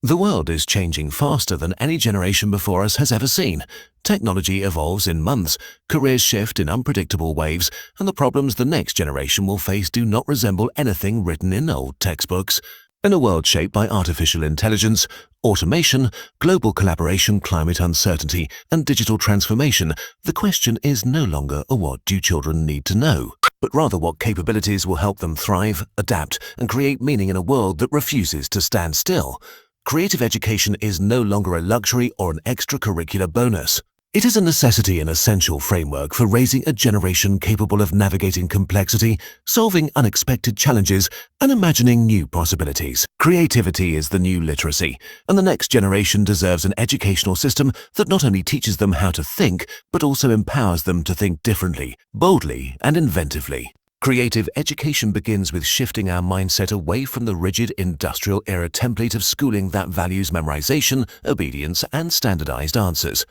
The world is changing faster than any generation before us has ever seen. Technology evolves in months, careers shift in unpredictable waves, and the problems the next generation will face do not resemble anything written in old textbooks. In a world shaped by artificial intelligence, automation, global collaboration, climate uncertainty, and digital transformation, the question is no longer what do children need to know, but rather what capabilities will help them thrive, adapt, and create meaning in a world that refuses to stand still. Creative education is no longer a luxury or an extracurricular bonus. It is a necessity and essential framework for raising a generation capable of navigating complexity, solving unexpected challenges, and imagining new possibilities. Creativity is the new literacy, and the next generation deserves an educational system that not only teaches them how to think, but also empowers them to think differently, boldly, and inventively. Creative education begins with shifting our mindset away from the rigid industrial-era template of schooling that values memorization, obedience, and standardized answers.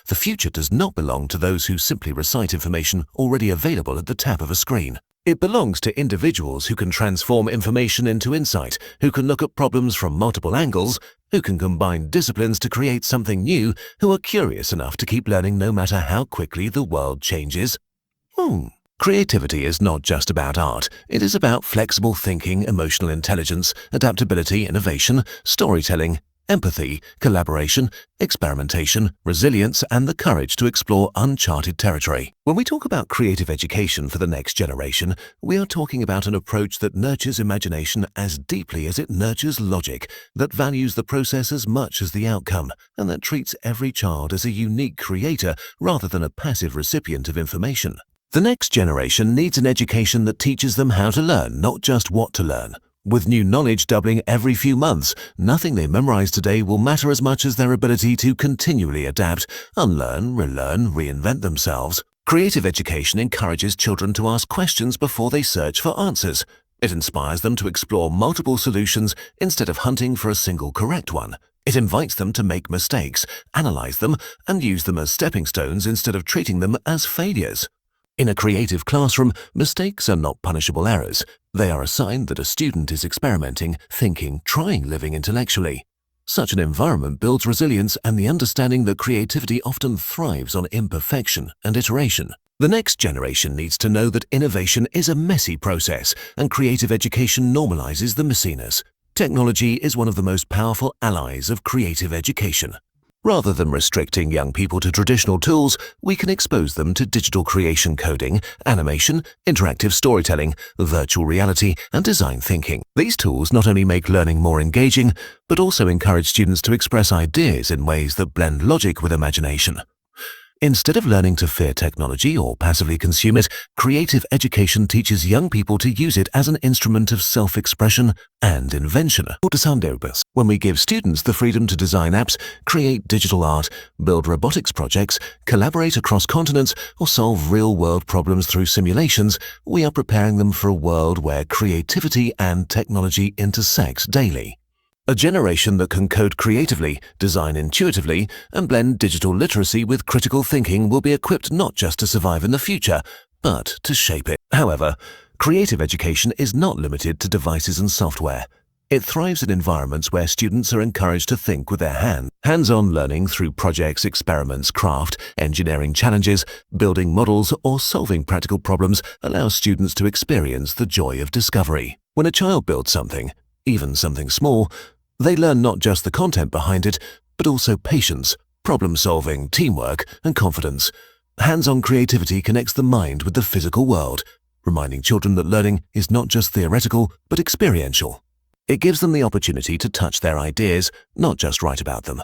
The future does not belong to those who simply recite information already available at the tap of a screen. It belongs to individuals who can transform information into insight, who can look at problems from multiple angles, who can combine disciplines to create something new, who are curious enough to keep learning no matter how quickly the world changes. Creativity is not just about art. It is about flexible thinking, emotional intelligence, adaptability, innovation, storytelling, empathy, collaboration, experimentation, resilience, and the courage to explore uncharted territory. When we talk about creative education for the next generation, we are talking about an approach that nurtures imagination as deeply as it nurtures logic, that values the process as much as the outcome, and that treats every child as a unique creator rather than a passive recipient of information. The next generation needs an education that teaches them how to learn, not just what to learn. With new knowledge doubling every few months, nothing they memorize today will matter as much as their ability to continually adapt, unlearn, relearn, reinvent themselves. Creative education encourages children to ask questions before they search for answers. It inspires them to explore multiple solutions instead of hunting for a single correct one. It invites them to make mistakes, analyze them, and use them as stepping stones instead of treating them as failures. In a creative classroom, mistakes are not punishable errors. They are a sign that a student is experimenting, thinking, trying living intellectually. Such an environment builds resilience and the understanding that creativity often thrives on imperfection and iteration. The next generation needs to know that innovation is a messy process, and creative education normalizes the messiness. Technology is one of the most powerful allies of creative education. Rather than restricting young people to traditional tools, we can expose them to digital creation coding, animation, interactive storytelling, virtual reality, and design thinking. These tools not only make learning more engaging, but also encourage students to express ideas in ways that blend logic with imagination. Instead of learning to fear technology or passively consume it, creative education teaches young people to use it as an instrument of self-expression and invention. When we give students the freedom to design apps, create digital art, build robotics projects, collaborate across continents, or solve real-world problems through simulations, we are preparing them for a world where creativity and technology intersect daily. A generation that can code creatively, design intuitively, and blend digital literacy with critical thinking will be equipped not just to survive in the future, but to shape it. However, creative education is not limited to devices and software. It thrives in environments where students are encouraged to think with their hands. Hands-on learning through projects, experiments, craft, engineering challenges, building models, or solving practical problems allows students to experience the joy of discovery. When a child builds something, even something small, they learn not just the content behind it, but also patience, problem-solving, teamwork, and confidence. Hands-on creativity connects the mind with the physical world, reminding children that learning is not just theoretical, but experiential. It gives them the opportunity to touch their ideas, not just write about them.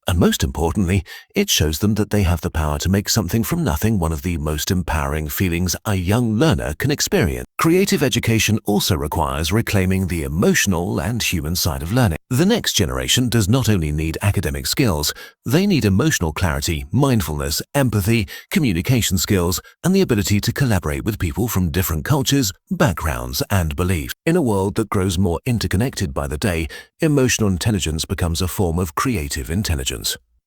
And most importantly, it shows them that they have the power to make something from nothing, one of the most empowering feelings a young learner can experience. Creative education also requires reclaiming the emotional and human side of learning. The next generation does not only need academic skills, they need emotional clarity, mindfulness, empathy, communication skills, and the ability to collaborate with people from different cultures, backgrounds, and beliefs. In a world that grows more interconnected by the day, emotional intelligence becomes a form of creative intelligence.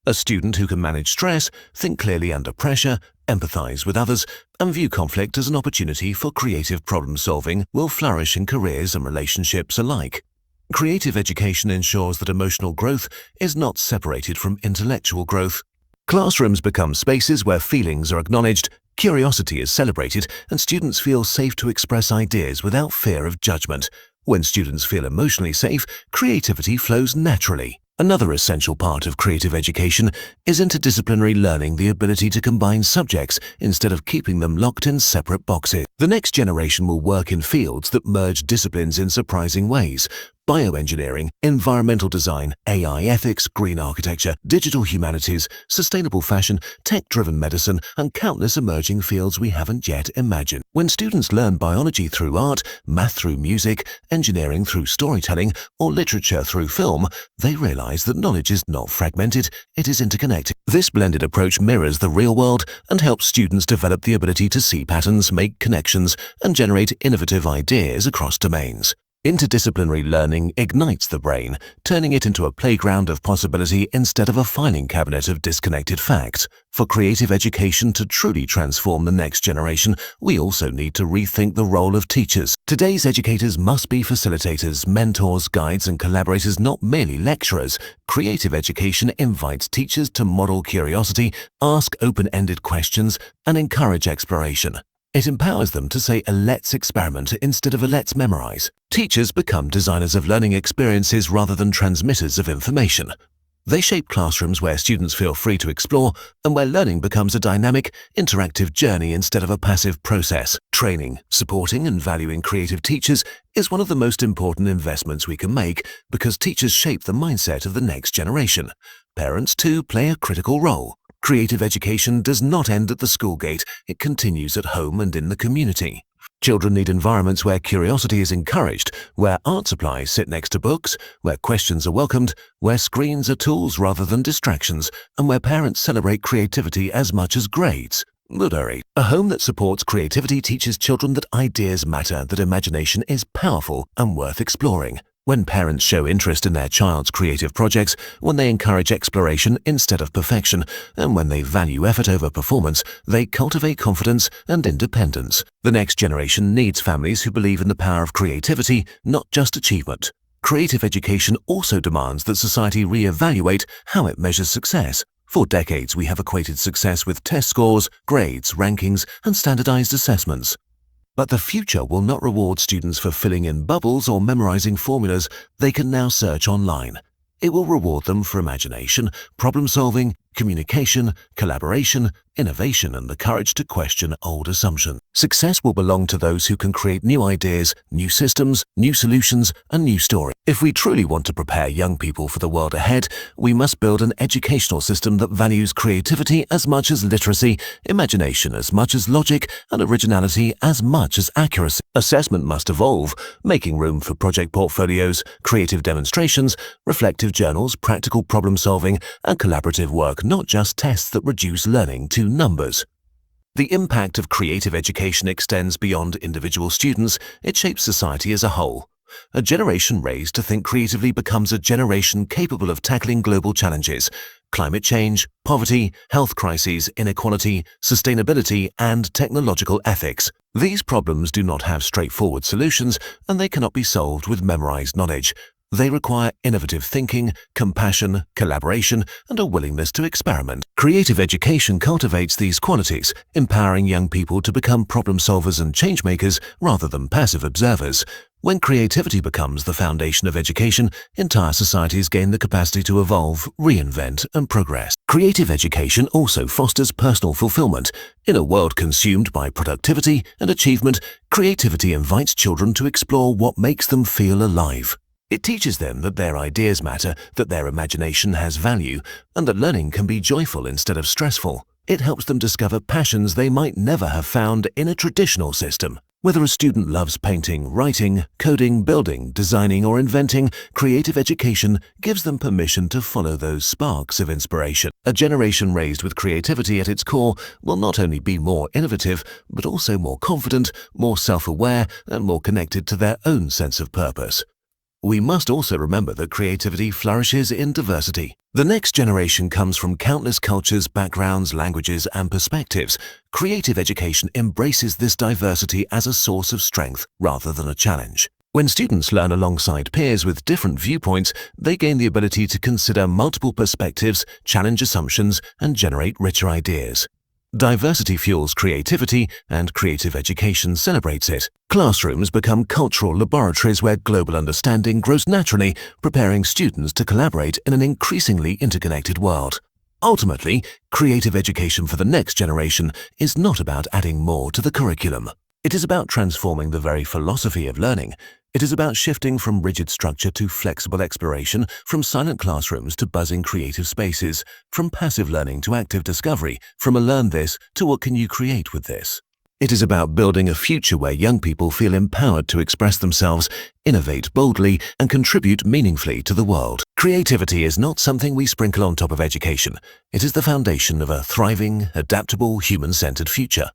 A student who can manage stress, think clearly under pressure, empathize with others, and view conflict as an opportunity for creative problem-solving will flourish in careers and relationships alike. Creative education ensures that emotional growth is not separated from intellectual growth. Classrooms become spaces where feelings are acknowledged, curiosity is celebrated, and students feel safe to express ideas without fear of judgment. When students feel emotionally safe, creativity flows naturally. Another essential part of creative education is interdisciplinary learning, the ability to combine subjects instead of keeping them locked in separate boxes. The next generation will work in fields that merge disciplines in surprising ways. Bioengineering, environmental design, AI ethics, green architecture, digital humanities, sustainable fashion, tech-driven medicine, and countless emerging fields we haven't yet imagined. When students learn biology through art, math through music, engineering through storytelling, or literature through film, they realize that knowledge is not fragmented, it is interconnected. This blended approach mirrors the real world and helps students develop the ability to see patterns, make connections, and generate innovative ideas across domains. Interdisciplinary learning ignites the brain, turning it into a playground of possibility instead of a filing cabinet of disconnected facts. For creative education to truly transform the next generation, we also need to rethink the role of teachers. Today's educators must be facilitators, mentors, guides, and collaborators, not merely lecturers. Creative education invites teachers to model curiosity, ask open-ended questions, and encourage exploration. It empowers them to say a let's experiment instead of a let's memorize. Teachers become designers of learning experiences rather than transmitters of information. They shape classrooms where students feel free to explore and where learning becomes a dynamic, interactive journey instead of a passive process. Training, supporting, and valuing creative teachers is one of the most important investments we can make because teachers shape the mindset of the next generation. Parents, too, play a critical role. Creative education does not end at the school gate, it continues at home and in the community. Children need environments where curiosity is encouraged, where art supplies sit next to books, where questions are welcomed, where screens are tools rather than distractions, and where parents celebrate creativity as much as grades. A home that supports creativity teaches children that ideas matter, that imagination is powerful and worth exploring. When parents show interest in their child's creative projects, when they encourage exploration instead of perfection, and when they value effort over performance, they cultivate confidence and independence. The next generation needs families who believe in the power of creativity, not just achievement. Creative education also demands that society re-evaluate how it measures success. For decades, we have equated success with test scores, grades, rankings, and standardized assessments. But the future will not reward students for filling in bubbles or memorizing formulas they can now search online. It will reward them for imagination, problem-solving, communication, collaboration, innovation, and the courage to question old assumptions. Success will belong to those who can create new ideas, new systems, new solutions, and new stories. If we truly want to prepare young people for the world ahead, we must build an educational system that values creativity as much as literacy, imagination as much as logic, and originality as much as accuracy. Assessment must evolve, making room for project portfolios, creative demonstrations, reflective journals, practical problem-solving, and collaborative work, not just tests that reduce learning to numbers. The impact of creative education extends beyond individual students, it shapes society as a whole. A generation raised to think creatively becomes a generation capable of tackling global challenges: climate change, poverty, health crises, inequality, sustainability, and technological ethics. These problems do not have straightforward solutions, and they cannot be solved with memorized knowledge. They require innovative thinking, compassion, collaboration, and a willingness to experiment. Creative education cultivates these qualities, empowering young people to become problem solvers and change-makers rather than passive observers. When creativity becomes the foundation of education, entire societies gain the capacity to evolve, reinvent, and progress. Creative education also fosters personal fulfillment. In a world consumed by productivity and achievement, creativity invites children to explore what makes them feel alive. It teaches them that their ideas matter, that their imagination has value, and that learning can be joyful instead of stressful. It helps them discover passions they might never have found in a traditional system. Whether a student loves painting, writing, coding, building, designing, or inventing, creative education gives them permission to follow those sparks of inspiration. A generation raised with creativity at its core will not only be more innovative, but also more confident, more self-aware, and more connected to their own sense of purpose. We must also remember that creativity flourishes in diversity. The next generation comes from countless cultures, backgrounds, languages, and perspectives. Creative education embraces this diversity as a source of strength rather than a challenge. When students learn alongside peers with different viewpoints, they gain the ability to consider multiple perspectives, challenge assumptions, and generate richer ideas. Diversity fuels creativity, and creative education celebrates it. Classrooms become cultural laboratories where global understanding grows naturally, preparing students to collaborate in an increasingly interconnected world. Ultimately, creative education for the next generation is not about adding more to the curriculum. It is about transforming the very philosophy of learning. It is about shifting from rigid structure to flexible exploration, from silent classrooms to buzzing creative spaces, from passive learning to active discovery, from a learn this to what can you create with this. It is about building a future where young people feel empowered to express themselves, innovate boldly, and contribute meaningfully to the world. Creativity is not something we sprinkle on top of education. It is the foundation of a thriving, adaptable, human-centered future.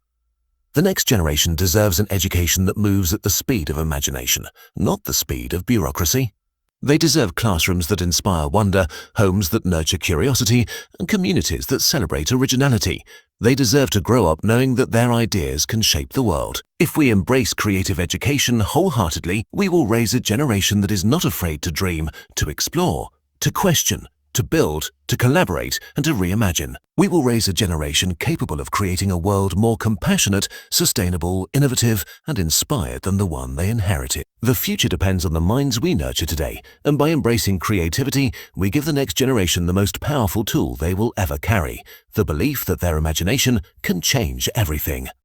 The next generation deserves an education that moves at the speed of imagination, not the speed of bureaucracy. They deserve classrooms that inspire wonder, homes that nurture curiosity, and communities that celebrate originality. They deserve to grow up knowing that their ideas can shape the world. If we embrace creative education wholeheartedly, we will raise a generation that is not afraid to dream, to explore, to question, to build, to collaborate, and to reimagine. We will raise a generation capable of creating a world more compassionate, sustainable, innovative, and inspired than the one they inherited. The future depends on the minds we nurture today, and by embracing creativity, we give the next generation the most powerful tool they will ever carry: the belief that their imagination can change everything.